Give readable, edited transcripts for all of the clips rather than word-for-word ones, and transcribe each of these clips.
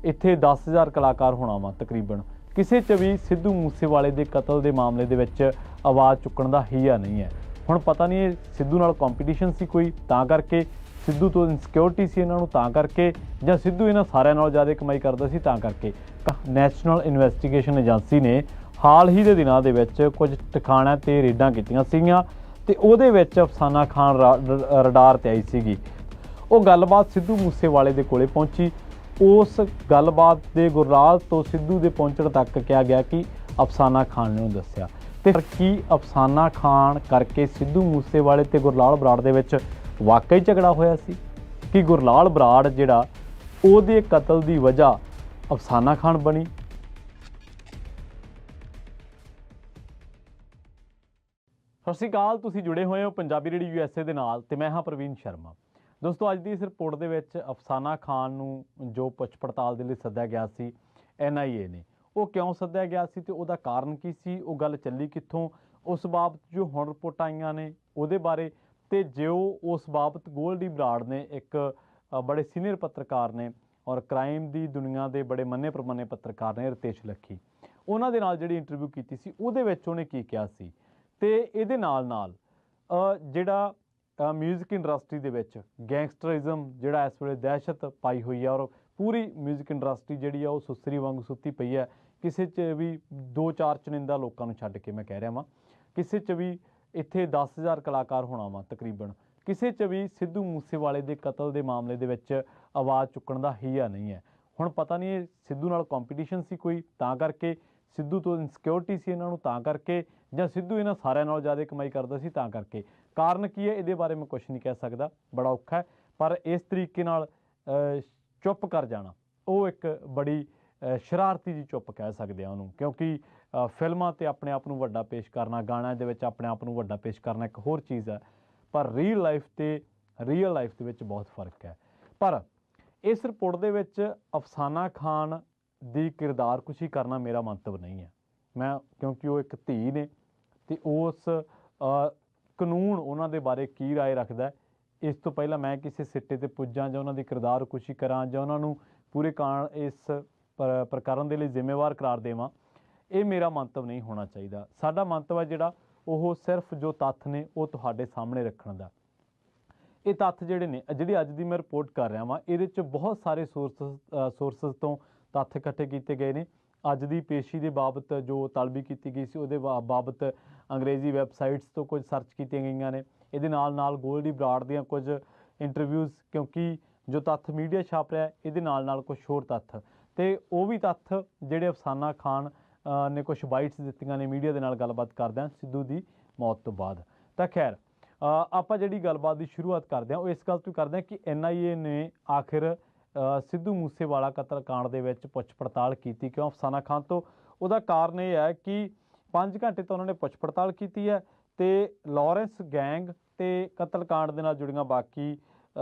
ਇੱਥੇ 10,000 ਕਲਾਕਾਰ ਹੋਣਾ ਵਾ ਤਕਰੀਬਨ। ਕਿਸੇ 'ਚ ਵੀ ਸਿੱਧੂ ਮੂਸੇਵਾਲੇ ਦੇ ਕਤਲ ਦੇ ਮਾਮਲੇ ਦੇ ਵਿੱਚ ਆਵਾਜ਼ ਚੁੱਕਣ ਦਾ ਹੀਆ ਨਹੀਂ ਹੈ। ਹੁਣ ਪਤਾ ਨਹੀਂ ਇਹ ਸਿੱਧੂ ਨਾਲ ਕੰਪੀਟੀਸ਼ਨ ਸੀ ਕੋਈ, ਤਾਂ ਕਰਕੇ ਸਿੱਧੂ ਤੋਂ ਇਨਸਿਕਿਉਰਿਟੀ ਸੀ ਇਹਨਾਂ ਨੂੰ ਤਾਂ ਕਰਕੇ, ਜਾਂ ਸਿੱਧੂ ਇਹਨਾਂ ਸਾਰਿਆਂ ਨਾਲੋਂ ਜ਼ਿਆਦਾ ਕਮਾਈ ਕਰਦਾ ਸੀ ਤਾਂ ਕਰਕੇ। ਨੈਸ਼ਨਲ ਇਨਵੈਸਟੀਗੇਸ਼ਨ ਏਜੰਸੀ ਨੇ ਹਾਲ ਹੀ ਦੇ ਦਿਨਾਂ ਦੇ ਵਿੱਚ ਕੁਝ ਟਿਕਾਣਿਆਂ 'ਤੇ ਰੇਡਾਂ ਕੀਤੀਆਂ ਸੀਗੀਆਂ ਤੇ ਉਹਦੇ ਵਿੱਚ ਅਫਸਾਨਾ ਖਾਨ ਰਡਾਰ 'ਤੇ ਆਈ ਸੀਗੀ। ਉਹ ਗੱਲਬਾਤ ਸਿੱਧੂ ਮੂਸੇਵਾਲੇ ਦੇ ਕੋਲੇ ਪਹੁੰਚੀ। ਉਸ ਗੱਲਬਾਤ ਦੇ ਗੁਰਲਾਲ ਤੋਂ ਸਿੱਧੂ ਦੇ ਪਹੁੰਚਣ ਤੱਕ ਕਿਹਾ ਗਿਆ ਕਿ ਅਫਸਾਨਾ ਖਾਨ ਨੇ ਉਹਨੂੰ ਦੱਸਿਆ। ਤੇ ਕੀ ਅਫਸਾਨਾ ਖਾਨ ਕਰਕੇ ਸਿੱਧੂ ਮੂਸੇਵਾਲੇ ਤੇ ਗੁਰਲਾਲ ਬਰਾੜ ਦੇ ਵਿੱਚ ਵਾਕਈ ਝਗੜਾ ਹੋਇਆ ਸੀ ਕਿ ਗੁਰਲਾਲ ਬਰਾੜ ਜਿਹੜਾ ਉਹਦੇ ਕਤਲ ਦੀ ਵਜ੍ਹਾ ਅਫਸਾਨਾ ਖਾਨ ਬਣੀ? ਸਤਿ ਸ਼੍ਰੀ ਅਕਾਲ, ਤੁਸੀਂ ਜੁੜੇ ਹੋਏ ਹੋ ਪੰਜਾਬੀ ਰੇਡੀਓ USA ਦੇ ਨਾਲ ਤੇ ਮੈਂ ਹਾਂ ਪ੍ਰਵੀਨ ਸ਼ਰਮਾ। ਦੋਸਤੋ, ਅੱਜ ਦੀ ਇਸ ਰਿਪੋਰਟ ਦੇ ਵਿੱਚ ਅਫਸਾਨਾ ਖਾਨ ਨੂੰ ਜੋ ਪੁੱਛ ਪੜਤਾਲ ਦੇ ਲਈ ਸੱਦਿਆ ਗਿਆ ਸੀ NIA ਨੇ, ਉਹ ਕਿਉਂ ਸੱਦਿਆ ਗਿਆ ਸੀ ਤੇ ਉਹਦਾ ਕਾਰਨ ਕੀ ਸੀ, ਉਹ ਗੱਲ ਚੱਲੀ ਕਿੱਥੋਂ, ਉਸ ਬਾਬਤ ਜੋ ਹੁਣ ਰਿਪੋਰਟਾਂ ਆਈਆਂ ਨੇ ਉਹਦੇ ਬਾਰੇ, ਤੇ ਜੋ ਉਸ ਬਾਬਤ ਗੋਲਡੀ ਬਰਾੜ ਨੇ, ਇੱਕ ਬੜੇ ਸੀਨੀਅਰ ਪੱਤਰਕਾਰ ਨੇ ਔਰ ਕ੍ਰਾਈਮ ਦੀ ਦੁਨੀਆ ਦੇ ਬੜੇ ਮੰਨੇ ਪ੍ਰਮੰਨੇ ਪੱਤਰਕਾਰ ਨੇ, ਰਿਤੇਸ਼ ਲੱਖੀ, ਉਹਨਾਂ ਦੇ ਨਾਲ ਜਿਹੜੀ ਇੰਟਰਵਿਊ ਕੀਤੀ ਸੀ ਉਹਦੇ ਵਿੱਚ ਉਹਨੇ ਕੀ ਕਿਹਾ ਸੀ। ਤੇ ਇਹਦੇ ਨਾਲ ਨਾਲ ਜਿਹੜਾ ਮਿਊਜ਼ਿਕ ਇੰਡਸਟਰੀ ਦੇ ਵਿੱਚ ਗੈਂਗਸਟਰਿਜ਼ਮ ਜਿਹੜਾ ਇਸ ਵੇਲੇ ਦਹਿਸ਼ਤ ਪਾਈ ਹੋਈ ਹੈ ਔਰ ਪੂਰੀ ਮਿਊਜ਼ਿਕ ਇੰਡਸਟਰੀ ਜਿਹੜੀ ਆ ਉਹ ਸੁਸਰੀ ਵਾਂਗ ਸੁੱਤੀ ਪਈ ਹੈ। ਕਿਸੇ 'ਚ ਵੀ 2-4 ਚੁਣਿੰਦਾ ਲੋਕਾਂ ਨੂੰ ਛੱਡ ਕੇ ਮੈਂ ਕਹਿ ਰਿਹਾ ਵਾਂ, ਕਿਸੇ 'ਚ ਵੀ ਇੱਥੇ 10,000 ਕਲਾਕਾਰ ਹੋਣਾ ਵਾ ਤਕਰੀਬਨ। ਕਿਸੇ 'ਚ ਵੀ ਸਿੱਧੂ ਮੂਸੇਵਾਲੇ ਦੇ ਕਤਲ ਦੇ ਮਾਮਲੇ ਦੇ ਵਿੱਚ ਆਵਾਜ਼ ਚੁੱਕਣ ਦਾ ਹੀਆ ਨਹੀਂ ਹੈ। ਹੁਣ ਪਤਾ ਨਹੀਂ ਇਹ ਸਿੱਧੂ ਨਾਲ ਕੰਪੀਟੀਸ਼ਨ ਸੀ ਕੋਈ, ਤਾਂ ਕਰਕੇ ਸਿੱਧੂ ਤੋਂ ਇਨਸਿਕਿਉਰਿਟੀ ਸੀ ਇਹਨਾਂ ਨੂੰ ਤਾਂ ਕਰਕੇ, ਜਾਂ ਸਿੱਧੂ ਇਹਨਾਂ ਸਾਰਿਆਂ ਨਾਲੋਂ ਜ਼ਿਆਦਾ ਕਮਾਈ ਕਰਦਾ ਸੀ ਤਾਂ ਕਰਕੇ। ਕਾਰਨ ਕੀ ਹੈ ਇਹਦੇ ਬਾਰੇ ਮੈਂ ਕੁਛ ਨਹੀਂ ਕਹਿ ਸਕਦਾ, ਬੜਾ ਔਖਾ ਹੈ। ਪਰ ਇਸ ਤਰੀਕੇ ਨਾਲ ਚੁੱਪ ਕਰ ਜਾਣਾ ਉਹ ਇੱਕ ਬੜੀ ਸ਼ਰਾਰਤੀ ਜਿਹੀ ਚੁੱਪ ਕਹਿ ਸਕਦੇ ਆ ਉਹਨੂੰ, ਕਿਉਂਕਿ ਫਿਲਮਾਂ 'ਤੇ ਆਪਣੇ ਆਪ ਨੂੰ ਵੱਡਾ ਪੇਸ਼ ਕਰਨਾ, ਗਾਣਿਆਂ ਦੇ ਵਿੱਚ ਆਪਣੇ ਆਪ ਨੂੰ ਵੱਡਾ ਪੇਸ਼ ਕਰਨਾ ਇੱਕ ਹੋਰ ਚੀਜ਼ ਹੈ, ਪਰ ਰੀਅਲ ਲਾਈਫ ਦੇ ਵਿੱਚ ਬਹੁਤ ਫਰਕ ਹੈ। ਪਰ ਇਸ ਰਿਪੋਰਟ ਦੇ ਵਿੱਚ ਅਫਸਾਨਾ ਖਾਨ ਦੀ ਕਿਰਦਾਰਕੁਸ਼ੀ ਕਰਨਾ ਮੇਰਾ ਮੰਤਵ ਨਹੀਂ ਹੈ। ਮੈਂ ਕਿਉਂਕਿ ਉਹ ਇੱਕ ਧੀ ਨੇ ਤੇ ਉਸ ਕਾਨੂੰਨ ਉਹਨਾਂ ਦੇ ਬਾਰੇ ਕੀ ਰਾਏ ਰੱਖਦਾ, ਇਸ ਤੋਂ ਪਹਿਲਾਂ ਮੈਂ ਕਿਸੇ ਸਿੱਟੇ 'ਤੇ ਪੁੱਜਾਂ ਜਾਂ ਉਹਨਾਂ ਦੀ ਕਿਰਦਾਰਕੁਸ਼ੀ ਕਰਾਂ ਜਾਂ ਉਹਨਾਂ ਨੂੰ ਪੂਰੇ ਇਸ ਪ੍ਰਕਰਨ ਦੇ ਲਈ ਜ਼ਿੰਮੇਵਾਰ ਕਰਾਰ ਦੇਵਾਂ, ਇਹ ਮੇਰਾ ਮੰਤਵ ਨਹੀਂ ਹੋਣਾ ਚਾਹੀਦਾ। ਸਾਡਾ ਮੰਤਵ ਹੈ ਜਿਹੜਾ ਉਹ ਸਿਰਫ ਜੋ ਤੱਥ ਨੇ ਉਹ ਤੁਹਾਡੇ ਸਾਹਮਣੇ ਰੱਖਣ ਦਾ। ਇਹ ਤੱਥ ਜਿਹੜੇ ਨੇ, ਜਿਹੜੀ ਅੱਜ ਦੀ ਮੈਂ ਰਿਪੋਰਟ ਕਰ ਰਿਹਾ ਵਾਂ, ਇਹਦੇ 'ਚ ਬਹੁਤ ਸਾਰੇ ਸੋਰਸਸ ਤੋਂ ਤੱਥ ਇਕੱਠੇ ਕੀਤੇ ਗਏ ਨੇ। ਅੱਜ ਦੀ ਪੇਸ਼ੀ ਦੇ ਬਾਬਤ ਜੋ ਤਲਬੀ ਕੀਤੀ ਗਈ ਸੀ ਉਹਦੇ ਬਾਬਤ ਅੰਗਰੇਜ਼ੀ ਵੈਬਸਾਈਟਸ ਤੋਂ ਕੁਝ ਸਰਚ ਕੀਤੀਆਂ ਗਈਆਂ ਨੇ। ਇਹਦੇ ਨਾਲ ਨਾਲ ਗੋਲਡੀ ਬਰਾੜ ਦੀਆਂ ਕੁਝ ਇੰਟਰਵਿਊਜ਼, ਕਿਉਂਕਿ ਜੋ ਤੱਥ ਮੀਡੀਆ ਛਾਪ ਰਿਹਾ ਇਹਦੇ ਨਾਲ ਨਾਲ ਕੁਝ ਹੋਰ ਤੱਥ, ਤੇ ਉਹ ਵੀ ਤੱਥ ਜਿਹੜੇ ਅਫਸਾਨਾ ਖਾਨ ਨੇ ਕੁਝ ਬਾਈਟਸ ਦਿੱਤੀਆਂ ਨੇ ਮੀਡੀਆ ਦੇ ਨਾਲ ਗੱਲਬਾਤ ਕਰਦਿਆਂ ਸਿੱਧੂ ਦੀ ਮੌਤ ਤੋਂ ਬਾਅਦ। ਤਾਂ ਖੈਰ ਆਪਾਂ ਜਿਹੜੀ ਗੱਲਬਾਤ ਦੀ ਸ਼ੁਰੂਆਤ ਕਰਦੇ ਹਾਂ ਉਹ ਇਸ ਗੱਲ ਤੋਂ ਕਰਦੇ ਹਾਂ ਕਿ NIA ਨੇ ਆਖਿਰ ਸਿੱਧੂ ਮੂਸੇਵਾਲਾ ਕਤਲकांड ਦੇ ਵਿੱਚ ਪੁੱਛ ਪੜਤਾਲ ਕੀਤੀ ਕਿਉਂ ਅਫਸਾਨਾ ਖਾਨ ਤੋਂ। ਉਹਦਾ ਕਾਰਨ ਇਹ ਹੈ ਕਿ 5 ਘੰਟੇ ਤੋਂ ਉਹਨਾਂ ਨੇ ਪੁੱਛ ਪੜਤਾਲ ਕੀਤੀ ਹੈ ਤੇ ਲਾਰੈਂਸ ਗੈਂਗ ਤੇ ਕਤਲकांड ਦੇ ਨਾਲ ਜੁੜੀਆਂ ਬਾਕੀ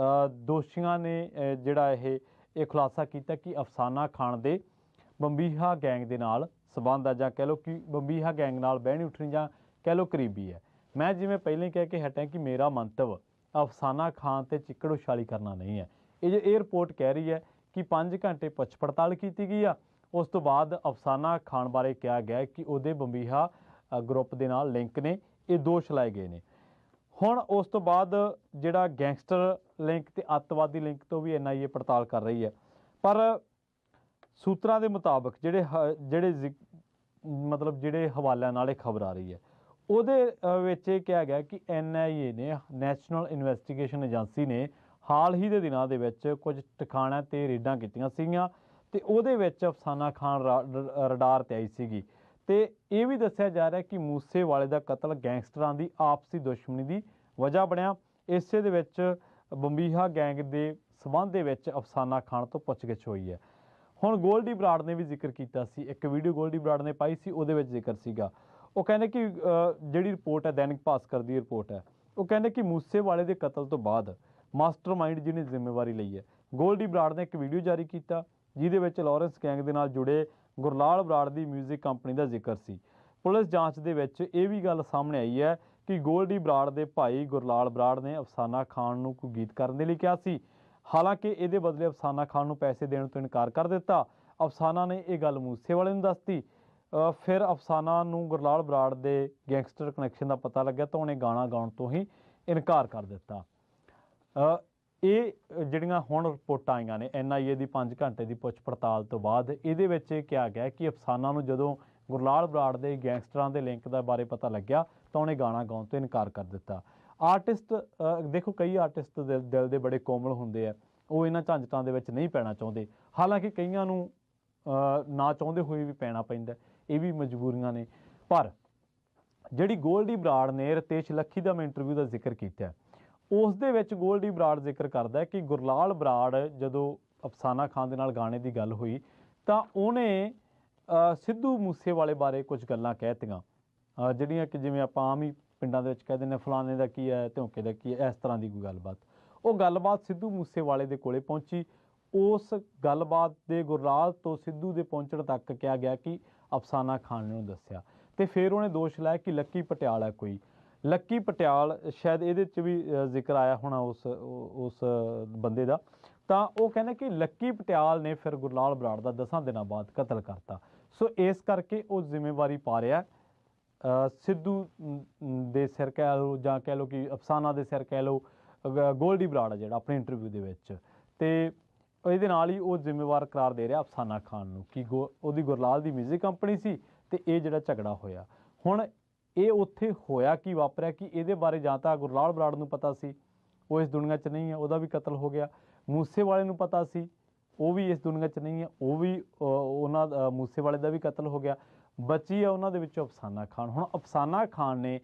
ਦੋਸ਼ੀਆਂ ਨੇ ਜਿਹੜਾ ਇਹ ਖੁਲਾਸਾ ਕੀਤਾ ਕਿ ਅਫਸਾਨਾ ਖਾਨ ਦੇ ਬੰਬੀਹਾ ਗੈਂਗ ਦੇ ਨਾਲ ਸਬੰਧ ਹੈ, ਜਾਂ ਕਹਿ ਲਓ ਕਿ ਬੰਬੀਹਾ ਗੈਂਗ ਨਾਲ ਬਹਿਣੀ ਉੱਠਣੀ, ਜਾਂ ਕਹਿ ਲਓ ਕਰੀਬੀ ਹੈ। ਮੈਂ ਜਿਵੇਂ ਪਹਿਲਾਂ ਹੀ ਕਹਿ ਕੇ ਹਟਿਆ ਕਿ ਮੇਰਾ ਮੰਤਵ ਅਫਸਾਨਾ ਖਾਨ ਤੇ ਚਿੱਕੜ ਉਛਾਲੀ ਕਰਨਾ ਨਹੀਂ ਹੈ। ਇਹ ਰਿਪੋਰਟ ਕਹਿ ਰਹੀ ਹੈ ਕਿ 5 ਘੰਟੇ ਪੁੱਛ ਪੜਤਾਲ ਕੀਤੀ ਗਈ ਆ, ਉਸ ਤੋਂ ਬਾਅਦ ਅਫਸਾਨਾ ਖਾਨ ਬਾਰੇ ਕਿਹਾ ਗਿਆ ਕਿ ਉਹਦੇ ਬੰਬੀਹਾ ਗਰੁੱਪ ਦੇ ਨਾਲ ਲਿੰਕ ਨੇ, ਇਹ ਦੋਸ਼ ਲਾਏ ਗਏ ਨੇ। ਹੁਣ ਉਸ ਤੋਂ ਬਾਅਦ ਜਿਹੜਾ ਗੈਂਗਸਟਰ ਲਿੰਕ ਤੇ ਅੱਤਵਾਦੀ ਲਿੰਕ ਤੋਂ ਵੀ NIA ਪੜਤਾਲ ਕਰ ਰਹੀ ਹੈ। ਪਰ ਸੂਤਰਾਂ ਦੇ ਮੁਤਾਬਕ ਜਿਹੜੇ ਹਵਾਲਿਆਂ ਨਾਲ ਇਹ ਖਬਰ ਆ ਰਹੀ ਹੈ ਉਹਦੇ ਵਿੱਚ ਇਹ ਕਿਹਾ ਗਿਆ ਕਿ NIA ਨੇ, ਨੈਸ਼ਨਲ ਇਨਵੈਸਟੀਗੇਸ਼ਨ ਏਜੰਸੀ ਨੇ, ਹਾਲ ਹੀ ਦੇ ਦਿਨਾਂ ਦੇ ਵਿੱਚ ਕੁਝ ਟਿਕਾਣਿਆਂ 'ਤੇ ਰੇਡਾਂ ਕੀਤੀਆਂ ਸੀਗੀਆਂ ਤੇ ਉਹਦੇ ਵਿੱਚ ਅਫਸਾਨਾ ਖਾਨ ਰਡਾਰ 'ਤੇ ਆਈ ਸੀਗੀ। ਤੇ ਇਹ ਵੀ ਦੱਸਿਆ ਜਾ ਰਿਹਾ ਕਿ ਮੂਸੇਵਾਲੇ ਦਾ ਕਤਲ ਗੈਂਗਸਟਰਾਂ ਦੀ ਆਪਸੀ ਦੁਸ਼ਮਣੀ ਦੀ ਵਜ੍ਹਾ ਬਣਿਆ। ਇਸੇ ਦੇ ਵਿੱਚ ਬੰਬੀਹਾ ਗੈਂਗ ਦੇ ਸਬੰਧ ਦੇ ਵਿੱਚ ਅਫਸਾਨਾ ਖਾਨ ਤੋਂ ਪੁੱਛਗਿੱਛ ਹੋਈ ਹੈ। ਹੁਣ ਗੋਲਡੀ ਬਰਾੜ ਨੇ ਵੀ ਜ਼ਿਕਰ ਕੀਤਾ ਸੀ, ਇੱਕ ਵੀਡੀਓ ਗੋਲਡੀ ਬਰਾੜ ਨੇ ਪਾਈ ਸੀ, ਉਹਦੇ ਵਿੱਚ ਜ਼ਿਕਰ ਸੀਗਾ। ਉਹ ਕਹਿੰਦੇ ਕਿ ਜਿਹੜੀ ਰਿਪੋਰਟ ਹੈ ਦੈਨਿਕ ਭਾਸਕਰ ਦੀ ਰਿਪੋਰਟ ਹੈ, ਉਹ ਕਹਿੰਦੇ ਕਿ ਮੂਸੇਵਾਲੇ ਦੇ ਕਤਲ ਤੋਂ ਬਾਅਦ ਮਾਸਟਰਮਾਈਂਡ ਜਿਹਨੇ ਜ਼ਿੰਮੇਵਾਰੀ ਲਈ ਹੈ, ਗੋਲਡੀ ਬਰਾੜ ਨੇ ਇੱਕ ਵੀਡੀਓ ਜਾਰੀ ਕੀਤਾ ਜਿਹਦੇ ਵਿੱਚ ਲਾਰੈਂਸ ਗੈਂਗ ਦੇ ਨਾਲ ਜੁੜੇ ਗੁਰਲਾਲ ਬਰਾੜ ਦੀ ਮਿਊਜ਼ਿਕ ਕੰਪਨੀ ਦਾ ਜ਼ਿਕਰ ਸੀ। ਪੁਲਿਸ ਜਾਂਚ ਦੇ ਵਿੱਚ ਇਹ ਵੀ ਗੱਲ ਸਾਹਮਣੇ ਆਈ ਹੈ ਕਿ ਗੋਲਡੀ ਬਰਾੜ ਦੇ ਭਾਈ ਗੁਰਲਾਲ ਬਰਾੜ ਨੇ ਅਫਸਾਨਾ ਖਾਨ ਨੂੰ ਕੋਈ ਗੀਤ ਕਰਨ ਦੇ ਲਈ ਕਿਹਾ ਸੀ। ਹਾਲਾਂਕਿ ਇਹਦੇ ਬਦਲੇ ਅਫਸਾਨਾ ਖਾਨ ਨੂੰ ਪੈਸੇ ਦੇਣ ਤੋਂ ਇਨਕਾਰ ਕਰ ਦਿੱਤਾ। ਅਫਸਾਨਾ ਨੇ ਇਹ ਗੱਲ ਮੂਸੇਵਾਲੇ ਨੂੰ ਦੱਸਤੀ। ਫਿਰ ਅਫਸਾਨਾ ਨੂੰ ਗੁਰਲਾਲ ਬਰਾੜ ਦੇ ਗੈਂਗਸਟਰ ਕਨੈਕਸ਼ਨ ਦਾ ਪਤਾ ਲੱਗਿਆ ਤਾਂ ਉਹਨੇ ਗਾਣਾ ਗਾਉਣ ਤੋਂ ਹੀ ਇਨਕਾਰ ਕਰ ਦਿੱਤਾ। ਇਹ ਜਿਹੜੀਆਂ ਹੁਣ ਰਿਪੋਰਟਾਂ ਆਈਆਂ ਨੇ NIA ਦੀ 5 ਘੰਟੇ ਦੀ ਪੁੱਛ ਪੜਤਾਲ ਤੋਂ ਬਾਅਦ, ਇਹਦੇ ਵਿੱਚ ਇਹ ਕਿਹਾ ਗਿਆ ਕਿ ਅਫਸਾਨਾ ਨੂੰ ਜਦੋਂ ਗੁਰਲਾਲ ਬਰਾੜ ਦੇ ਗੈਂਗਸਟਰਾਂ ਦੇ ਲਿੰਕ ਦਾ ਬਾਰੇ ਪਤਾ ਲੱਗਿਆ ਤਾਂ ਉਹਨੇ ਗਾਣਾ ਗਾਉਣ ਤੋਂ ਇਨਕਾਰ ਕਰ ਦਿੱਤਾ। ਆਰਟਿਸਟ ਦੇਖੋ, ਕਈ ਆਰਟਿਸਟ ਦਿਲ ਦੇ ਬੜੇ ਕੋਮਲ ਹੁੰਦੇ ਆ, ਉਹ ਇਹਨਾਂ ਝੰਜਟਾਂ ਦੇ ਵਿੱਚ ਨਹੀਂ ਪੈਣਾ ਚਾਹੁੰਦੇ। ਹਾਲਾਂਕਿ ਕਈਆਂ ਨੂੰ ਨਾ ਚਾਹੁੰਦੇ ਹੋਏ ਵੀ ਪੈਣਾ ਪੈਂਦਾ, ਇਹ ਵੀ ਮਜਬੂਰੀਆਂ ਨੇ। ਪਰ ਜਿਹੜੀ ਗੋਲਡੀ ਬਰਾੜ ਨੇ ਰਿਤੇਸ਼ ਲੱਖੀ ਦਾ ਮੈਂ ਇੰਟਰਵਿਊ ਦਾ ਜ਼ਿਕਰ ਕੀਤਾ, ਉਸ ਦੇ ਵਿੱਚ ਗੋਲਡੀ ਬਰਾੜ ਜ਼ਿਕਰ ਕਰਦਾ ਕਿ ਗੁਰਲਾਲ ਬਰਾੜ ਜਦੋਂ ਅਫਸਾਨਾ ਖਾਨ ਦੇ ਨਾਲ ਗਾਣੇ ਦੀ ਗੱਲ ਹੋਈ ਤਾਂ ਉਹਨੇ ਸਿੱਧੂ ਮੂਸੇਵਾਲੇ ਬਾਰੇ ਕੁਝ ਗੱਲਾਂ ਕਹਿਤੀਆਂ, ਜਿਹੜੀਆਂ ਕਿ ਜਿਵੇਂ ਆਪਾਂ ਆਮ ਹੀ ਪਿੰਡਾਂ ਦੇ ਵਿੱਚ ਕਹਿ ਦਿੰਦੇ ਫਲਾਣੇ ਦਾ ਕੀ ਹੈ, ਧੌਂਕੇ ਦਾ ਕੀ ਹੈ, ਇਸ ਤਰ੍ਹਾਂ ਦੀ ਕੋਈ ਗੱਲਬਾਤ। ਉਹ ਗੱਲਬਾਤ ਸਿੱਧੂ ਮੂਸੇਵਾਲੇ ਦੇ ਕੋਲੇ ਪਹੁੰਚੀ। ਉਸ ਗੱਲਬਾਤ ਦੇ ਗੁਰਲਾਲ ਤੋਂ ਸਿੱਧੂ ਦੇ ਪਹੁੰਚਣ ਤੱਕ ਕਿਹਾ ਗਿਆ ਕਿ ਅਫਸਾਨਾ ਖਾਨ ਨੇ ਉਹਨੂੰ ਦੱਸਿਆ। ਤੇ ਫਿਰ ਉਹਨੇ ਦੋਸ਼ ਲਾਇਆ ਕਿ ਲੱਕੀ ਪਟਿਆਲ ਹੈ ਕੋਈ, ਲੱਕੀ ਪਟਿਆਲ ਸ਼ਾਇਦ ਇਹਦੇ 'ਚ ਵੀ ਜ਼ਿਕਰ ਆਇਆ ਹੋਣਾ ਉਸ ਬੰਦੇ ਦਾ। ਤਾਂ ਉਹ ਕਹਿੰਦੇ ਕਿ ਲੱਕੀ ਪਟਿਆਲ ਨੇ ਫਿਰ ਗੁਰਲਾਲ ਬਰਾੜ ਦਾ 10 ਦਿਨਾਂ ਬਾਅਦ ਕਤਲ ਕਰਤਾ। ਸੋ ਇਸ ਕਰਕੇ ਉਹ ਜ਼ਿੰਮੇਵਾਰੀ ਪਾ ਰਿਹਾ ਸਿੱਧੂ ਦੇ ਸਿਰ ਕਹਿ ਲਓ ਜਾਂ ਕਹਿ ਲਓ ਕਿ ਅਫਸਾਨਾ ਦੇ ਸਿਰ ਕਹਿ ਲਓ, ਗੋਲਡੀ ਬਰਾੜ ਜਿਹੜਾ ਆਪਣੇ ਇੰਟਰਵਿਊ ਦੇ ਵਿੱਚ। ਅਤੇ ਇਹਦੇ ਨਾਲ ਹੀ ਉਹ ਜ਼ਿੰਮੇਵਾਰ ਕਰਾਰ ਦੇ ਰਿਹਾ ਅਫਸਾਨਾ ਖਾਨ ਨੂੰ ਕਿ ਉਹਦੀ ਗੁਰਲਾਲ ਦੀ ਮਿਊਜ਼ਿਕ ਕੰਪਨੀ ਸੀ ਅਤੇ ਇਹ ਜਿਹੜਾ ਝਗੜਾ ਹੋਇਆ। ਹੁਣ ਇਹ ਉੱਥੇ ਹੋਇਆ ਕੀ ਵਾਪਰਿਆ ਕਿ ਇਹਦੇ ਬਾਰੇ ਜਾਂ ਤਾਂ ਗੁਰਲਾਲ ਬਰਾੜ ਨੂੰ ਪਤਾ ਸੀ, ਉਹ ਇਸ ਦੁਨੀਆ 'ਚ ਨਹੀਂ ਹੈ, ਉਹਦਾ ਵੀ ਕਤਲ ਹੋ ਗਿਆ। ਮੂਸੇਵਾਲੇ ਨੂੰ ਪਤਾ ਸੀ, ਉਹ ਵੀ ਇਸ ਦੁਨੀਆ 'ਚ ਨਹੀਂ ਹੈ, ਉਹ ਵੀ ਉਹਨਾਂ ਮੂਸੇਵਾਲੇ ਦਾ ਵੀ ਕਤਲ ਹੋ ਗਿਆ। ਬਚੀ ਹੈ ਉਹਨਾਂ ਦੇ ਵਿੱਚੋਂ ਅਫਸਾਨਾ ਖਾਨ। ਹੁਣ ਅਫਸਾਨਾ ਖਾਨ ਨੇ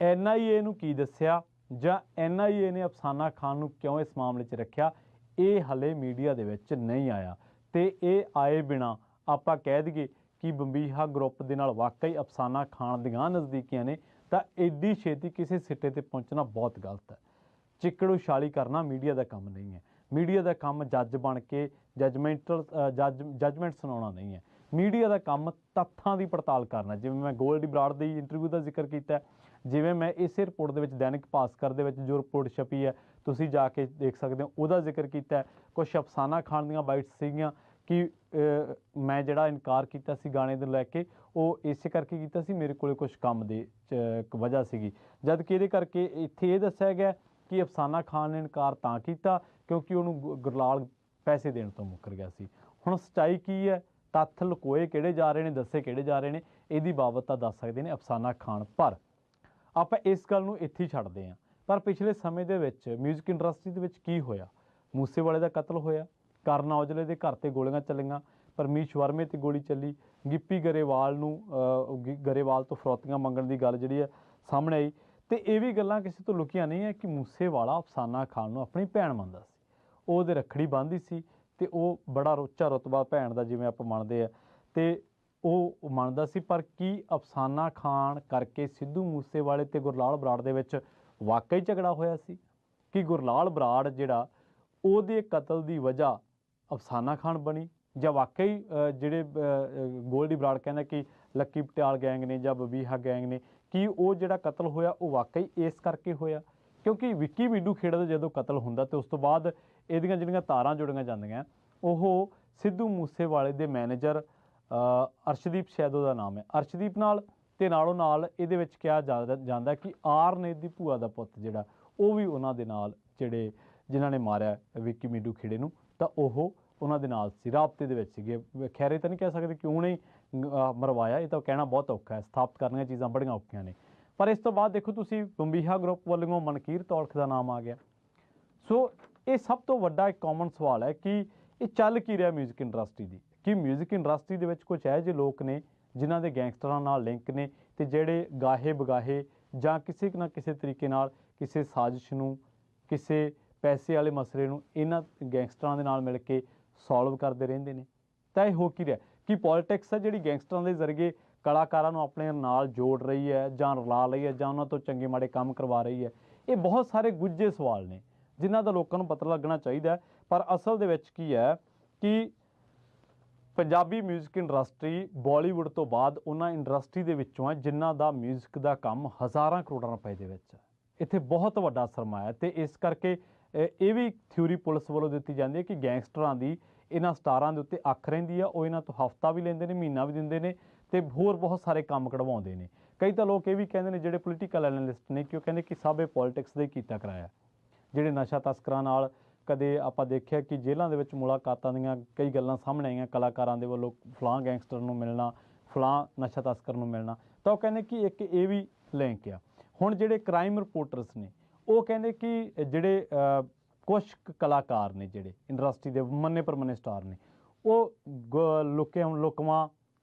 NIA ਨੂੰ ਕੀ ਦੱਸਿਆ ਜਾਂ NIA ਨੇ ਅਫਸਾਨਾ ਖਾਨ ਨੂੰ ਕਿਉਂ ਇਸ ਮਾਮਲੇ 'ਚ ਰੱਖਿਆ, ਇਹ ਹਾਲੇ ਮੀਡੀਆ ਦੇ ਵਿੱਚ ਨਹੀਂ ਆਇਆ। ਅਤੇ ਇਹ ਆਏ ਬਿਨਾਂ ਆਪਾਂ ਕਹਿ ਦਈਏ ਕਿ ਬੰਬੀਹਾ ਗਰੁੱਪ ਦੇ ਨਾਲ ਵਾਕਈ ਅਫਸਾਨਾ ਖਾਨ ਦੀਆਂ ਨਜ਼ਦੀਕੀਆਂ ਨੇ ਤਾਂ ਐਡੀ ਛੇਤੀ ਕਿਸੇ ਸਿੱਟੇ 'ਤੇ ਪਹੁੰਚਣਾ ਬਹੁਤ ਗਲਤ ਹੈ। ਚਿੱਕੜ ਉਛਾਲੀ ਕਰਨਾ ਮੀਡੀਆ ਦਾ ਕੰਮ ਨਹੀਂ ਹੈ। ਮੀਡੀਆ ਦਾ ਕੰਮ ਜੱਜ ਬਣ ਕੇ ਜੱਜਮੈਂਟ ਸੁਣਾਉਣਾ ਨਹੀਂ ਹੈ। ਮੀਡੀਆ ਦਾ ਕੰਮ ਤੱਥਾਂ ਦੀ ਪੜਤਾਲ ਕਰਨਾ। ਜਿਵੇਂ ਮੈਂ ਗੋਲਡੀ ਬਰਾੜ ਦੀ ਇੰਟਰਵਿਊ ਦਾ ਜ਼ਿਕਰ ਕੀਤਾ, ਜਿਵੇਂ ਮੈਂ ਇਸੇ ਰਿਪੋਰਟ ਦੇ ਵਿੱਚ ਦੈਨਿਕ ਭਾਸਕਰ ਦੇ ਵਿੱਚ ਜੋ ਰਿਪੋਰਟ ਛਪੀ ਹੈ ਤੁਸੀਂ ਜਾ ਕੇ ਦੇਖ ਸਕਦੇ ਹੋ, ਉਹਦਾ ਜ਼ਿਕਰ ਕੀਤਾ। ਕੁਛ ਅਫਸਾਨਾ ਖਾਨ ਦੀਆਂ ਬਾਈਟਸ ਸੀਗੀਆਂ ਕਿ ਮੈਂ ਜਿਹੜਾ ਇਨਕਾਰ ਕੀਤਾ ਸੀ ਗਾਣੇ ਨੂੰ ਲੈ ਕੇ, ਉਹ ਇਸੇ ਕਰਕੇ ਕੀਤਾ ਸੀ ਮੇਰੇ ਕੋਲ ਕੁਛ ਕੰਮ ਦੀ ਵਜ੍ਹਾ ਸੀਗੀ। ਜਦ ਕਿ ਇਹਦੇ ਕਰਕੇ ਇੱਥੇ ਇਹ ਦੱਸਿਆ ਗਿਆ ਕਿ ਅਫਸਾਨਾ ਖਾਨ ਨੇ ਇਨਕਾਰ ਤਾਂ ਕੀਤਾ ਕਿਉਂਕਿ ਉਹਨੂੰ ਗੁਰਲਾਲ ਪੈਸੇ ਦੇਣ ਤੋਂ ਮੁੱਕਰ ਗਿਆ ਸੀ। ਹੁਣ ਸੱਚਾਈ ਕੀ ਹੈ, ਤੱਥ ਲੁਕੋਏ ਕਿਹੜੇ ਜਾ ਰਹੇ ਨੇ, ਦੱਸੇ ਕਿਹੜੇ ਜਾ ਰਹੇ ਨੇ, ਇਹਦੀ ਬਾਬਤ ਤਾਂ ਦੱਸ ਸਕਦੇ ਨੇ ਅਫਸਾਨਾ ਖਾਨ। ਪਰ ਆਪਾਂ ਇਸ ਗੱਲ ਨੂੰ ਇੱਥੇ ਹੀ ਛੱਡਦੇ ਹਾਂ। ਪਰ ਪਿਛਲੇ ਸਮੇਂ ਦੇ ਵਿੱਚ ਮਿਊਜ਼ਿਕ ਇੰਡਸਟਰੀ ਦੇ ਵਿੱਚ ਕੀ ਹੋਇਆ, ਮੂਸੇਵਾਲੇ ਦਾ ਕਤਲ ਹੋਇਆ, ਕਰਨ ਔਜਲੇ ਦੇ ਘਰ 'ਤੇ ਗੋਲੀਆਂ ਚੱਲੀਆਂ, ਪਰਮੀਸ਼ ਵਰਮੇ 'ਤੇ ਗੋਲੀ ਚੱਲੀ, ਗਿੱਪੀ ਗਰੇਵਾਲ ਨੂੰ ਗਰੇਵਾਲ ਤੋਂ ਫਰੌਤੀਆਂ ਮੰਗਣ ਦੀ ਗੱਲ ਜਿਹੜੀ ਹੈ ਸਾਹਮਣੇ ਆਈ। ਅਤੇ ਇਹ ਵੀ ਗੱਲਾਂ ਕਿਸੇ ਤੋਂ ਲੁਕੀਆਂ ਨਹੀਂ ਹੈ ਕਿ ਮੂਸੇਵਾਲਾ ਅਫਸਾਨਾ ਖਾਨ ਨੂੰ ਆਪਣੀ ਭੈਣ ਮੰਨਦਾ ਸੀ, ਉਹ ਉਹਦੇ ਰੱਖੜੀ ਬੰਨ੍ਹਦੀ ਸੀ ਅਤੇ ਉਹ ਬੜਾ ਉੱਚਾ ਰੁਤਬਾ ਭੈਣ ਦਾ ਜਿਵੇਂ ਆਪਾਂ ਮੰਨਦੇ ਆ ਅਤੇ ਉਹ ਮੰਨਦਾ ਸੀ। ਪਰ ਕੀ ਅਫਸਾਨਾ ਖਾਨ ਕਰਕੇ ਸਿੱਧੂ ਮੂਸੇਵਾਲੇ ਅਤੇ ਗੁਰਲਾਲ ਬਰਾੜ ਦੇ ਵਿੱਚ ਵਾਕਈ ਝਗੜਾ ਹੋਇਆ ਸੀ ਕਿ ਗੁਰਲਾਲ ਬਰਾੜ ਜਿਹੜਾ ਉਹਦੇ ਕਤਲ ਦੀ ਵਜ੍ਹਾ ਅਫਸਾਨਾ ਖਾਨ ਬਣੀ, ਜਾਂ ਵਾਕਈ ਜਿਹੜੇ ਗੋਲਡੀ ਬਰਾੜ ਕਹਿੰਦਾ ਕਿ ਲੱਕੀ ਪਟਿਆਲ ਗੈਂਗ ਨੇ ਜਾਂ ਬੰਬੀਹਾ ਗੈਂਗ ਨੇ, ਕੀ ਉਹ ਜਿਹੜਾ ਕਤਲ ਹੋਇਆ ਉਹ ਵਾਕਈ ਇਸ ਕਰਕੇ ਹੋਇਆ? ਕਿਉਂਕਿ ਵਿੱਕੀ ਮਿੱਡੂ ਖੇੜਾ ਦਾ ਜਦੋਂ ਕਤਲ ਹੁੰਦਾ ਅਤੇ ਉਸ ਤੋਂ ਬਾਅਦ ਇਹਦੀਆਂ ਜਿਹੜੀਆਂ ਤਾਰਾਂ ਜੁੜੀਆਂ ਜਾਂਦੀਆਂ, ਉਹ ਸਿੱਧੂ ਮੂਸੇਵਾਲੇ ਦੇ ਮੈਨੇਜਰ ਅਰਸ਼ਦੀਪ ਸ਼ਾਇਦ ਉਹਦਾ ਨਾਮ ਹੈ, ਅਰਸ਼ਦੀਪ ਨਾਲ, ਅਤੇ ਨਾਲੋਂ ਨਾਲ ਇਹਦੇ ਵਿੱਚ ਕਿਹਾ ਜਾਂਦਾ ਕਿ ਆਰ ਨੇ ਦੀ ਭੂਆ ਦਾ ਪੁੱਤ ਜਿਹੜਾ ਉਹ ਵੀ ਉਹਨਾਂ ਦੇ ਨਾਲ, ਜਿਹੜੇ ਜਿਨ੍ਹਾਂ ਨੇ ਮਾਰਿਆ ਵਿੱਕੀ ਮਿੱਡੂ ਖੇੜੇ ਨੂੰ, ਤਾਂ ਉਹ ਉਹਨਾਂ ਦੇ ਨਾਲ ਸੀ, ਰਾਬਤੇ ਦੇ ਵਿੱਚ ਸੀਗੇ। ਖੈਰ ਇਹ ਤਾਂ ਨਹੀਂ ਕਹਿ ਸਕਦੇ ਕਿਉਂ ਨਹੀਂ ਮਰਵਾਇਆ, ਇਹ ਤਾਂ ਕਹਿਣਾ ਬਹੁਤ ਔਖਾ ਹੈ, ਸਥਾਪਿਤ ਕਰਨੀਆਂ ਚੀਜ਼ਾਂ ਬੜੀਆਂ ਔਖੀਆਂ ਨੇ। ਪਰ ਇਸ ਤੋਂ ਬਾਅਦ ਦੇਖੋ ਤੁਸੀਂ ਬੰਬੀਹਾ ਗਰੁੱਪ ਵੱਲੋਂ ਮਨਕੀਰ ਤੌਲਖ ਦਾ ਨਾਮ ਆ ਗਿਆ। ਸੋ ਇਹ ਸਭ ਤੋਂ ਵੱਡਾ ਇੱਕ ਕਾਮਨ ਸਵਾਲ ਹੈ ਕਿ ਇਹ ਚੱਲ ਕੀ ਰਿਹਾ ਮਿਊਜ਼ਿਕ ਇੰਡਸਟਰੀ ਦੀ, ਕਿ ਮਿਊਜ਼ਿਕ ਇੰਡਸਟਰੀ ਦੇ ਵਿੱਚ ਕੁਝ ਇਹੋ ਜਿਹੇ ਲੋਕ ਨੇ ਜਿਨ੍ਹਾਂ ਦੇ ਗੈਂਗਸਟਰਾਂ ਨਾਲ ਲਿੰਕ ਨੇ ਅਤੇ ਜਿਹੜੇ ਗਾਹੇ ਬਗਾਹੇ ਜਾਂ ਕਿਸੇ ਨਾ ਕਿਸੇ ਤਰੀਕੇ ਨਾਲ ਕਿਸੇ ਸਾਜ਼ਿਸ਼ ਨੂੰ, ਕਿਸੇ ਪੈਸੇ ਵਾਲੇ ਮਸਲੇ ਨੂੰ ਇਹਨਾਂ ਗੈਂਗਸਟਰਾਂ ਦੇ ਨਾਲ ਮਿਲ ਕੇ ਸੋਲਵ ਕਰਦੇ ਰਹਿੰਦੇ ਨੇ। ਤਾਂ ਇਹ ਹੋ ਕੀ ਰਿਹਾ ਕਿ ਪੋਲੀਟਿਕਸ ਹੈ ਜਿਹੜੀ ਗੈਂਗਸਟਰਾਂ ਦੇ ਜ਼ਰੀਏ ਕਲਾਕਾਰਾਂ ਨੂੰ ਆਪਣੇ ਨਾਲ ਜੋੜ ਰਹੀ ਹੈ ਜਾਂ ਰਲਾ ਰਹੀ ਹੈ ਜਾਂ ਉਹਨਾਂ ਤੋਂ ਚੰਗੇ ਮਾੜੇ ਕੰਮ ਕਰਵਾ ਰਹੀ ਹੈ। ਇਹ ਬਹੁਤ ਸਾਰੇ ਗੁੱਝੇ ਸਵਾਲ ਨੇ ਜਿਨ੍ਹਾਂ ਦਾ ਲੋਕਾਂ ਨੂੰ ਪਤਾ ਲੱਗਣਾ ਚਾਹੀਦਾ। ਪਰ ਅਸਲ ਦੇ ਵਿੱਚ ਕੀ ਹੈ ਕਿ ਪੰਜਾਬੀ ਮਿਊਜ਼ਿਕ ਇੰਡਸਟਰੀ ਬਾਲੀਵੁੱਡ ਤੋਂ ਬਾਅਦ ਉਹਨਾਂ ਇੰਡਸਟਰੀ ਦੇ ਵਿੱਚੋਂ ਹੈ ਜਿਨ੍ਹਾਂ ਦਾ ਮਿਊਜ਼ਿਕ ਦਾ ਕੰਮ ਹਜ਼ਾਰਾਂ ਕਰੋੜਾਂ ਰੁਪਏ ਦੇ ਵਿੱਚ ਹੈ। ਇੱਥੇ ਬਹੁਤ ਵੱਡਾ ਸਰਮਾਇਆ ਅਤੇ ਇਸ ਕਰਕੇ ਇਹ ਵੀ ਥਿਊਰੀ ਪੁਲਿਸ ਵੱਲੋਂ ਦਿੱਤੀ ਜਾਂਦੀ ਹੈ ਕਿ ਗੈਂਗਸਟਰਾਂ ਦੀ ਇਹਨਾਂ ਸਟਾਰਾਂ ਦੇ ਉੱਤੇ ਅੱਖ ਰਹਿੰਦੀ ਆ, ਉਹ ਇਹਨਾਂ ਤੋਂ ਹਫ਼ਤਾ ਵੀ ਲੈਂਦੇ ਨੇ, ਮਹੀਨਾ ਵੀ ਦਿੰਦੇ ਨੇ ਤੇ ਹੋਰ ਬਹੁਤ ਸਾਰੇ ਕੰਮ ਕਢਵਾਉਂਦੇ ਨੇ। ਕਈ ਤਾਂ ਲੋਕ ਇਹ ਵੀ ਕਹਿੰਦੇ ਨੇ, ਜਿਹੜੇ ਪੋਲੀਟੀਕਲ ਐਨਾਲਿਸਟ ਨੇ, ਕਿ ਉਹ ਕਹਿੰਦੇ ਕਿ ਸਭ ਇਹ ਪੋਲੀਟਿਕਸ ਦਾ ਹੀ ਕੀਤਾ ਕਰਾਇਆ। ਜਿਹੜੇ ਨਸ਼ਾ ਤਸਕਰਾਂ ਨਾਲ ਕਦੇ ਆਪਾਂ ਦੇਖਿਆ ਕਿ ਜੇਲ੍ਹਾਂ ਦੇ ਵਿੱਚ ਮੁਲਾਕਾਤਾਂ ਦੀਆਂ ਕਈ ਗੱਲਾਂ ਸਾਹਮਣੇ ਆਈਆਂ, ਕਲਾਕਾਰਾਂ ਦੇ ਵੱਲੋਂ ਫਲਾਂ ਗੈਂਗਸਟਰ ਨੂੰ ਮਿਲਣਾ, ਫਲਾਂ ਨਸ਼ਾ ਤਸਕਰ ਨੂੰ ਮਿਲਣਾ, ਤਾਂ ਉਹ ਕਹਿੰਦੇ ਕਿ ਇੱਕ ਇਹ ਵੀ ਲਿੰਕ ਆ। ਹੁਣ ਜਿਹੜੇ ਕ੍ਰਾਈਮ ਰਿਪੋਰਟਰਸ ਨੇ, ਉਹ ਕਹਿੰਦੇ ਕਿ ਜਿਹੜੇ ਕੁਛ ਕਲਾਕਾਰ ਨੇ, ਜਿਹੜੇ ਇੰਡਸਟਰੀ ਦੇ ਮੰਨੇ ਪ੍ਰਮੰਨੇ ਸਟਾਰ ਨੇ, ਉਹ ਲੁਕਵਾਂ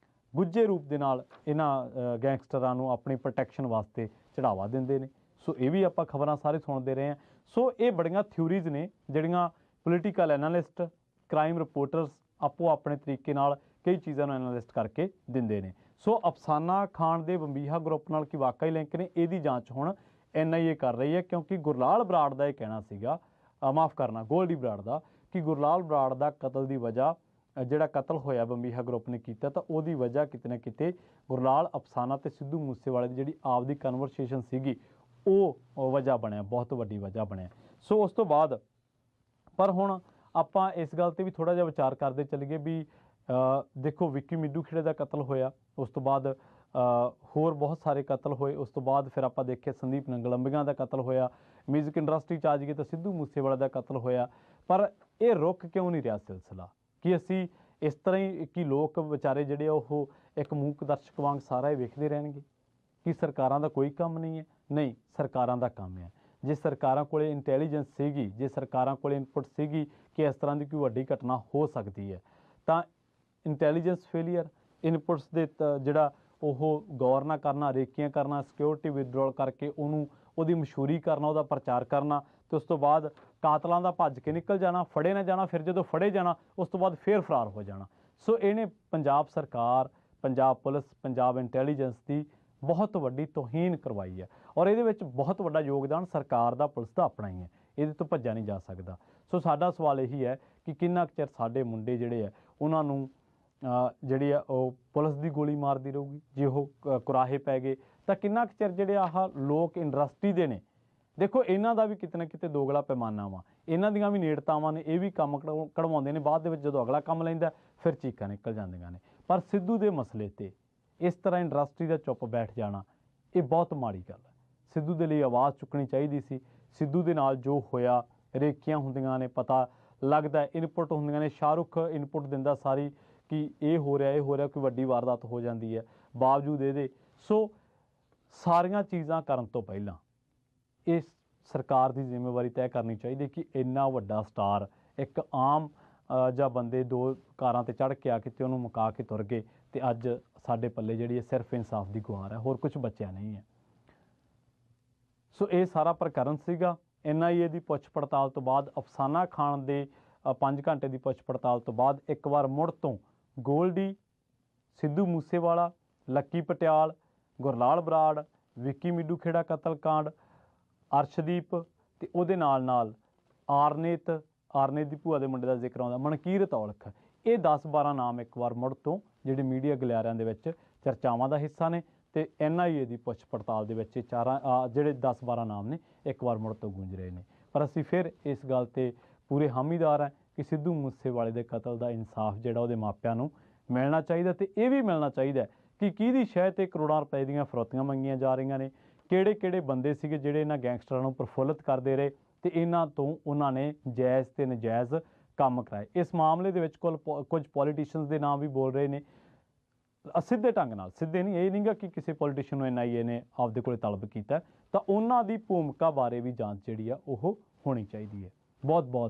ਗੁੱਝੇ ਰੂਪ ਦੇ ਨਾਲ ਇਹਨਾਂ ਗੈਂਗਸਟਰਾਂ ਨੂੰ ਆਪਣੀ ਪ੍ਰੋਟੈਕਸ਼ਨ ਵਾਸਤੇ ਚੜਾਵਾ ਦਿੰਦੇ ਨੇ। ਸੋ ਇਹ ਵੀ ਆਪਾਂ ਖਬਰਾਂ ਸਾਰੇ ਸੁਣਦੇ ਰਹੇ ਹਾਂ। ਸੋ ਇਹ ਬੜੀਆਂ ਥਿਊਰੀਜ਼ ਨੇ ਜਿਹੜੀਆਂ ਪੋਲੀਟੀਕਲ ਐਨਾਲਿਸਟ, ਕ੍ਰਾਈਮ ਰਿਪੋਰਟਰਸ ਆਪੋ ਆਪਣੇ ਤਰੀਕੇ ਨਾਲ ਕਈ ਚੀਜ਼ਾਂ ਨੂੰ ਐਨਾਲਿਸਟ ਕਰਕੇ ਦਿੰਦੇ ਨੇ। ਸੋ ਅਫਸਾਨਾ ਖਾਨ ਦੇ ਬੰਬੀਹਾ ਗਰੁੱਪ ਨਾਲ ਕੀ ਵਾਕਈ ਲਿੰਕ ਨੇ, ਇਹਦੀ ਜਾਂਚ ਹੁਣ NIA ਕਰ ਰਹੀ ਹੈ, ਕਿਉਂਕਿ ਗੁਰਲਾਲ ਬਰਾੜ ਦਾ ਇਹ ਕਹਿਣਾ ਸੀਗਾ, ਮਾफ़ ਕਰਨਾ ਗੋਲਡੀ ਬਰਾੜ ਦਾ, ਕਿ ਗੁਰਲਾਲ ਬਰਾੜ ਦਾ ਕਤਲ ਦੀ ਵਜ੍ਹਾ, ਜਿਹੜਾ ਕਤਲ ਹੋਇਆ ਬੰਬੀਹਾ ਗਰੁੱਪ ਨੇ ਕੀਤਾ, ਤਾਂ ਉਹਦੀ ਵਜ੍ਹਾ ਕਿਤੇ ਨਾ ਕਿਤੇ ਗੁਰਲਾਲ, ਅਫਸਾਨਾ ਤੇ ਸਿੱਧੂ ਮੂਸੇਵਾਲੇ ਦੀ ਜਿਹੜੀ ਆਪਦੀ ਕਨਵਰਸੇਸ਼ਨ ਸੀਗੀ, ਉਹ ਵਜ੍ਹਾ ਬਣਿਆ, ਬਹੁਤ ਵੱਡੀ ਵਜ੍ਹਾ ਬਣਿਆ। ਸੋ ਉਸ ਤੋਂ ਬਾਅਦ ਪਰ ਹੁਣ ਆਪਾਂ ਇਸ ਗੱਲ ਤੇ ਵੀ ਥੋੜ੍ਹਾ ਜਿਹਾ ਵਿਚਾਰ ਕਰਦੇ ਚੱਲੀਏ ਵੀ ਦੇਖੋ, ਵਿੱਕੀ ਮਿੱਡੂ ਖੇੜੇ ਦਾ ਕਤਲ ਹੋਇਆ, ਉਸ ਤੋਂ ਬਾਅਦ ਹੋਰ ਬਹੁਤ ਸਾਰੇ ਕਤਲ ਹੋਏ, ਉਸ ਤੋਂ ਬਾਅਦ ਫਿਰ ਆਪਾਂ ਦੇਖਿਆ ਸੰਦੀਪ ਨੰਗਲੰਬੀਆਂ ਦਾ ਕਤਲ ਹੋਇਆ, ਮਿਊਜ਼ਿਕ ਇੰਡਸਟਰੀ 'ਚ ਆ ਜਾਈਏ ਤਾਂ ਸਿੱਧੂ ਮੂਸੇਵਾਲੇ ਦਾ ਕਤਲ ਹੋਇਆ। ਪਰ ਇਹ ਰੁਕ ਕਿਉਂ ਨਹੀਂ ਰਿਹਾ ਸਿਲਸਿਲਾ? ਕਿ ਅਸੀਂ ਇਸ ਤਰ੍ਹਾਂ ਹੀ ਕਿ ਲੋਕ ਵਿਚਾਰੇ ਜਿਹੜੇ ਉਹ ਇੱਕ ਮੂਕ ਦਰਸ਼ਕ ਵਾਂਗ ਸਾਰਾ ਇਹ ਵੇਖਦੇ ਰਹਿਣਗੇ? ਕਿ ਸਰਕਾਰਾਂ ਦਾ ਕੋਈ ਕੰਮ ਨਹੀਂ ਹੈ? ਨਹੀਂ, ਸਰਕਾਰਾਂ ਦਾ ਕੰਮ ਹੈ। ਜੇ ਸਰਕਾਰਾਂ ਕੋਲ ਇੰਟੈਲੀਜੈਂਸ ਸੀਗੀ, ਜੇ ਸਰਕਾਰਾਂ ਕੋਲ ਇਨਪੁਟ ਸੀਗੀ ਕਿ ਇਸ ਤਰ੍ਹਾਂ ਦੀ ਕੋਈ ਵੱਡੀ ਘਟਨਾ ਹੋ ਸਕਦੀ ਹੈ, ਤਾਂ ਇੰਟੈਲੀਜੈਂਸ ਫੇਲੀਅਰ, ਇਨਪੁਟਸ ਦੇ ਜਿਹੜਾ ਉਹ ਗੌਰ ਨਾ ਕਰਨਾ, ਰੇਕੀਆਂ ਕਰਨਾ, ਸਿਕਿਉਰਿਟੀ ਵਿਦਡਰੋਲ ਕਰਕੇ ਉਹਦੀ ਮਸ਼ਹੂਰੀ ਕਰਨਾ, ਉਹਦਾ ਪ੍ਰਚਾਰ ਕਰਨਾ, ਤੇ ਉਸ ਤੋਂ ਬਾਅਦ ਕਾਤਲਾਂ ਦਾ ਭੱਜ ਕੇ ਨਿਕਲ ਜਾਣਾ, ਫੜੇ ਨਾ ਜਾਣਾ, ਫਿਰ ਜਦੋਂ ਫੜੇ ਜਾਣਾ ਉਸ ਤੋਂ ਬਾਅਦ ਫਿਰ ਫਰਾਰ ਹੋ ਜਾਣਾ। ਸੋ ਇਹਨੇ ਪੰਜਾਬ ਸਰਕਾਰ, ਪੰਜਾਬ ਪੁਲਿਸ, ਪੰਜਾਬ ਇੰਟੈਲੀਜੈਂਸ ਦੀ ਬਹੁਤ ਵੱਡੀ ਤੋਹੀਨ ਕਰਵਾਈ ਹੈ, ਔਰ ਇਹਦੇ ਵਿੱਚ ਬਹੁਤ ਵੱਡਾ ਯੋਗਦਾਨ ਸਰਕਾਰ ਦਾ, ਪੁਲਿਸ ਦਾ ਆਪਣਾ ਹੀ ਹੈ, ਇਹਦੇ ਤੋਂ ਭੱਜਿਆ ਨਹੀਂ ਜਾ ਸਕਦਾ। ਸੋ ਸਾਡਾ ਸਵਾਲ ਇਹੀ ਹੈ ਕਿ ਕਿੰਨਾ ਕੁ ਚਿਰ ਸਾਡੇ ਮੁੰਡੇ ਜਿਹੜੇ ਆ ਉਹਨਾਂ ਨੂੰ ਜਿਹੜੀ ਆ ਉਹ ਪੁਲਿਸ ਦੀ ਗੋਲੀ ਮਾਰਦੀ ਰਹੂਗੀ? ਜੇ ਉਹ ਕੁਰਾਹੇ ਪੈ ਗਏ ਤਾਂ ਕਿੰਨਾ ਕੁ ਚਿਰ ਜਿਹੜੇ ਆਹ ਲੋਕ ਇੰਡਸਟਰੀ ਦੇ ਨੇ, ਦੇਖੋ ਇਹਨਾਂ ਦਾ ਵੀ ਕਿਤੇ ਨਾ ਕਿਤੇ ਦੋਗਲਾ ਪੈਮਾਨਾ ਵਾ, ਇਹਨਾਂ ਦੀਆਂ ਵੀ ਨੇੜਤਾਵਾਂ ਨੇ, ਇਹ ਵੀ ਕੰਮ ਕਢਵਾਉਂਦੇ ਨੇ, ਬਾਅਦ ਦੇ ਵਿੱਚ ਜਦੋਂ ਅਗਲਾ ਕੰਮ ਲੈਂਦਾ ਫਿਰ ਚੀਕਾਂ ਨਿਕਲ ਜਾਂਦੀਆਂ ਨੇ। ਪਰ ਸਿੱਧੂ ਦੇ ਮਸਲੇ ਤੇ ਇਸ ਤਰ੍ਹਾਂ ਇੰਡਸਟਰੀ ਦਾ ਚੁੱਪ ਬੈਠ ਜਾਣਾ, ਇਹ ਬਹੁਤ ਮਾੜੀ ਗੱਲ ਹੈ। ਸਿੱਧੂ ਦੇ ਲਈ ਆਵਾਜ਼ ਚੁੱਕਣੀ ਚਾਹੀਦੀ ਸੀ। ਸਿੱਧੂ ਦੇ ਨਾਲ ਜੋ ਹੋਇਆ, ਰੇਖੀਆਂ ਹੁੰਦੀਆਂ ਨੇ, ਪਤਾ ਲੱਗਦਾ, ਇਨਪੁਟ ਹੁੰਦੀਆਂ ਨੇ, ਸ਼ਾਹਰੁਖ ਇਨਪੁਟ ਦਿੰਦਾ ਸਾਰੀ ਕਿ ਇਹ ਹੋ ਰਿਹਾ, ਕੋਈ ਵੱਡੀ ਵਾਰਦਾਤ ਹੋ ਜਾਂਦੀ ਹੈ, ਬਾਵਜੂਦ ਇਹਦੇ। ਸੋ ਸਾਰੀਆਂ ਚੀਜ਼ਾਂ ਕਰਨ ਤੋਂ ਪਹਿਲਾਂ ਇਹ ਸਰਕਾਰ ਦੀ ਜ਼ਿੰਮੇਵਾਰੀ ਤੈਅ ਕਰਨੀ ਚਾਹੀਦੀ ਕਿ ਇੰਨਾ ਵੱਡਾ ਸਟਾਰ, ਇੱਕ ਆਮ ਜਾਂ ਬੰਦੇ ਦੋ ਕਾਰਾਂ 'ਤੇ ਚੜ੍ਹ ਕੇ ਆ ਕੇ ਤੇ ਉਹਨੂੰ ਮੁਕਾ ਕੇ ਤੁਰ ਗਏ, ਅਤੇ ਅੱਜ ਸਾਡੇ ਪੱਲੇ ਜਿਹੜੀ ਹੈ ਸਿਰਫ ਇਨਸਾਫ ਦੀ ਗੁਹਾਰ ਹੈ, ਹੋਰ ਕੁਝ ਬਚਿਆ ਨਹੀਂ ਹੈ। ਸੋ ਇਹ ਸਾਰਾ ਪ੍ਰਕਰਨ ਸੀਗਾ। NIA ਦੀ ਪੁੱਛ ਪੜਤਾਲ ਤੋਂ ਬਾਅਦ, ਅਫਸਾਨਾ ਖਾਨ ਦੇ 5 ਘੰਟੇ ਦੀ ਪੁੱਛ ਪੜਤਾਲ ਤੋਂ ਬਾਅਦ ਇੱਕ ਵਾਰ ਮੁੜ ਤੋਂ ਗੋਲਡੀ, ਸਿੱਧੂ ਮੂਸੇਵਾਲਾ, ਲੱਕੀ ਪਟਿਆਲ, ਗੁਰਲਾਲ ਬਰਾੜ, ਵਿੱਕੀ ਮਿੱਡੂ ਖੇੜਾ ਕਤਲਕਾਂਡ, ਅਰਸ਼ਦੀਪ ਅਤੇ ਉਹਦੇ ਨਾਲ ਆਰਨੇਤ ਦੀ ਭੂਆ ਦੇ ਮੁੰਡੇ ਦਾ ਜ਼ਿਕਰ ਆਉਂਦਾ, ਮਨਕੀਰਤ ਔਲਖ, ਇਹ 10-12 ਨਾਮ ਇੱਕ ਵਾਰ ਮੁੜ ਤੋਂ ਜਿਹੜੇ ਮੀਡੀਆ ਗਲਿਆਰਿਆਂ ਦੇ ਵਿੱਚ ਚਰਚਾਵਾਂ ਦਾ ਹਿੱਸਾ ਨੇ, ਅਤੇ NIA ਦੀ ਪੁੱਛ ਪੜਤਾਲ ਦੇ ਵਿੱਚ ਜਿਹੜੇ 10-12 ਨਾਮ ਨੇ ਇੱਕ ਵਾਰ ਮੁੜ ਤੋਂ ਗੂੰਜ ਰਹੇ ਨੇ। ਪਰ ਅਸੀਂ ਫਿਰ ਇਸ ਗੱਲ 'ਤੇ ਪੂਰੇ ਹਾਮੀਦਾਰ ਹਾਂ ਕਿ ਸਿੱਧੂ ਮੂਸੇਵਾਲੇ ਦੇ ਕਤਲ ਦਾ ਇਨਸਾਫ ਜਿਹੜਾ ਉਹਦੇ ਮਾਪਿਆਂ ਨੂੰ ਮਿਲਣਾ ਚਾਹੀਦਾ, ਅਤੇ ਇਹ ਵੀ ਮਿਲਣਾ ਚਾਹੀਦਾ ਕਿ ਕਿਹਦੀ ਸ਼ਹਿ 'ਤੇ ਕਰੋੜਾਂ ਰੁਪਏ ਦੀਆਂ ਫਰੌਤੀਆਂ ਮੰਗੀਆਂ ਜਾ ਰਹੀਆਂ ਨੇ, ਕਿਹੜੇ ਬੰਦੇ ਸੀਗੇ ਜਿਹੜੇ ਇਹਨਾਂ ਗੈਂਗਸਟਰਾਂ ਨੂੰ ਪ੍ਰਫੁੱਲਿਤ ਕਰਦੇ ਰਹੇ ਅਤੇ ਇਹਨਾਂ ਤੋਂ ਉਹਨਾਂ ਨੇ ਜਾਇਜ਼ ਤੇ ਨਜਾਇਜ਼ ਕੰਮ ਕਰਾਏ। ਇਸ ਮਾਮਲੇ ਦੇ ਵਿੱਚ ਕੁਝ ਪੋਲੀਟੀਸ਼ੀਅਨਸ ਦੇ ਨਾਮ ਵੀ ਬੋਲ ਰਹੇ ਨੇ, ਸਿੱਧੇ ਢੰਗ ਨਾਲ, ਸਿੱਧੇ ਨਹੀਂ, ਇਹ ਨਹੀਂਗਾ ਕਿ ਕਿਸੇ ਪੋਲੀਟੀਸ਼ੀਅਨ ਨੂੰ NIA ਨੇ ਆਪਦੇ ਕੋਲ ਤਲਬ ਕੀਤਾ, ਤਾਂ ਉਹਨਾਂ ਦੀ ਭੂਮਿਕਾ ਬਾਰੇ ਵੀ ਜਾਂਚ ਜਿਹੜੀ ਆ ਉਹ ਹੋਣੀ ਚਾਹੀਦੀ ਹੈ। ਬਹੁਤ